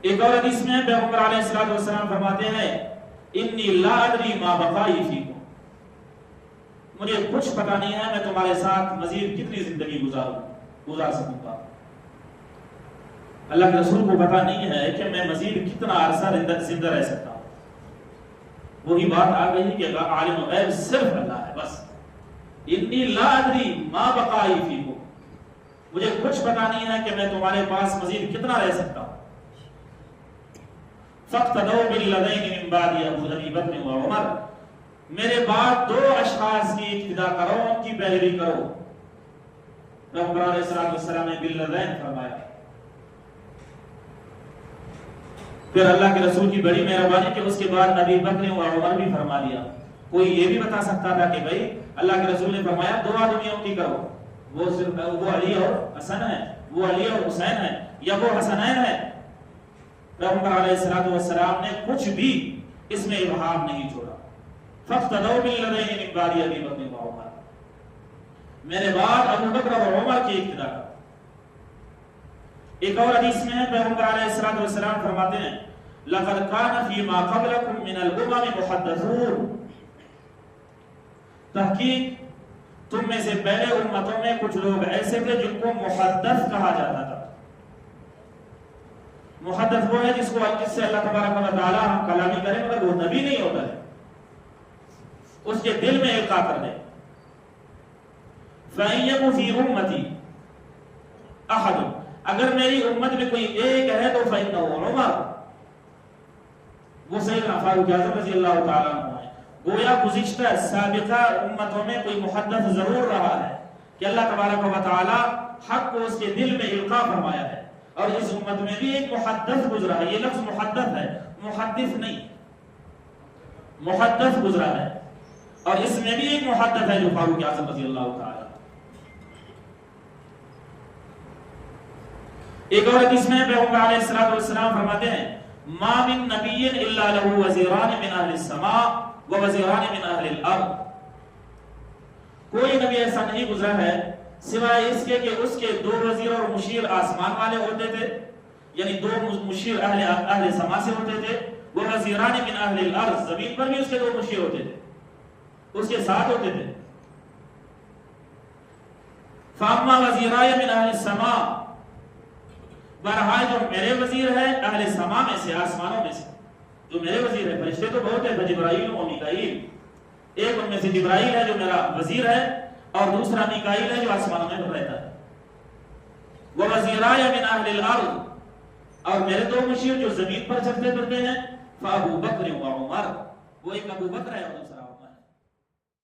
ایک اور حدیث میں پیغمبر علیہ الصلوۃ والسلام فرماتے ہیں انی لا ادری ما بقائی فیکم، مجھے کچھ پتہ نہیں ہے میں تمہارے ساتھ مزید کتنی زندگی گزار سکوں گا۔ اللہ کے رسول کو پتہ نہیں ہے کہ میں مزید کتنا عرصہ زندہ رہ سکتا ہوں۔ وہی بات آ گئی کہ عالم غیب صرف اللہ ہے، بس انی لا ادری ما بقائی فیکم، مجھے کچھ پتہ نہیں ہے کہ میں تمہارے پاس مزید کتنا رہ سکتا ہوں۔ فاقتدوا بالذین من بعد ابی بکر و عمر، میرے بعد دو اشخاص کی اقتدا کرو، ان کی پیروی کرو۔ پیغمبر علیہ الصلوۃ والسلام نے بالذین فرمایا۔ پھر اللہ کے رسول کی بڑی مہربانی کہ اس کے بعد ابی بکر و عمر بھی فرما دیا۔ کوئی یہ بھی بتا سکتا تھا کہ بھائی اللہ کے رسول نے فرمایا دو آدمیوں کی کرو، وہ علی اور حسن ہے، وہ علی اور حسین ہے، یا وہ حسنین ہے۔ پیغمبر علیہ الصلوۃ والسلام نے کچھ بھی اس میں ابہام نہیں چھوڑا۔ فاقتدوا بالذین من بعد ابی بکر و عمر، میرے بعد ابو بکر اور عمر کی اقتدا کرو۔ ایک اور حدیث میں پیغمبر علیہ الصلوۃ والسلام فرماتے ہیں لقد كان فيما قبلكم من الامم محدثون، تحقیق تم میں سے پہلے امتوں میں کچھ لوگ ایسے تھے جن کو محدث کہا جاتا تھا۔ محدث وہ ہے جس سے اللہ تبارک و تعالی ہم کلامی کریں مگر وہ نبی نہیں ہوتا ہے، اس کے دل میں القاء کر دے۔ فَإِن يَكُن فِي أُمَّتِي أَحَدٌ، اگر میری امت میں کوئی ایک ہے تو فَإِنَّهُ عمر، وہ سیدنا فاروق اعظم رضی اللہ تعالیٰ عنہ ہے۔ گویا گزشتہ سابقہ امتوں میں کوئی محدث ضرور رہا ہے کہ اللہ تبارک و تعالی حق کو اس کے دل میں القاء فرمایا ہے، اور اس امت میں بھی ایک محدث گزرا ہے۔ یہ لفظ محدث ہے، محدث نہیں، محدث گزرا ہے، اور اس میں بھی ایک محدث ہے جو فاروق اعظم رضی اللہ تعالی۔ ایک اور حدیث میں پیغمبر علیہ الصلوۃ والسلام فرماتے ہیں ما من نبی الا له وزیران من اہل السماء ووزیران من اہل الارض، کوئی نبی ایسا نہیں گزرا ہے سوائے اس کے کہ اس کے دو وزیر اور مشیر آسمان والے ہوتے تھے، یعنی دو مشیر اہل سما سے ہوتے تھے، وہ وزیران من اہل الارض، زمین پر بھی اس کے دو مشیر ہوتے تھے، اس کے ساتھ ہوتے تھے۔ فاما وزیرائے من اہل السماء، بہرحال جو میرے وزیر ہے اہل سما میں سے، آسمانوں میں سے جو میرے وزیر ہے، فرشتے تو بہت ہیں، جبرائیل و میکائیل، ایک ان میں سے جبرائیل ہے جو میرا وزیر ہے، اور دوسرا میکائیل ہے جو آسمانوں میں رہتا ہے۔ وَوَزِيرَايَ مِنْ أَهْلِ الْأَرْضِ، اور میرے دو مشیر جو زمین پر چلتے پھرتے ہیں، فَأَبُو بَكْرٍ وَعُمَرٍ، وہ ایک ابو بکر ہے اور دوسرا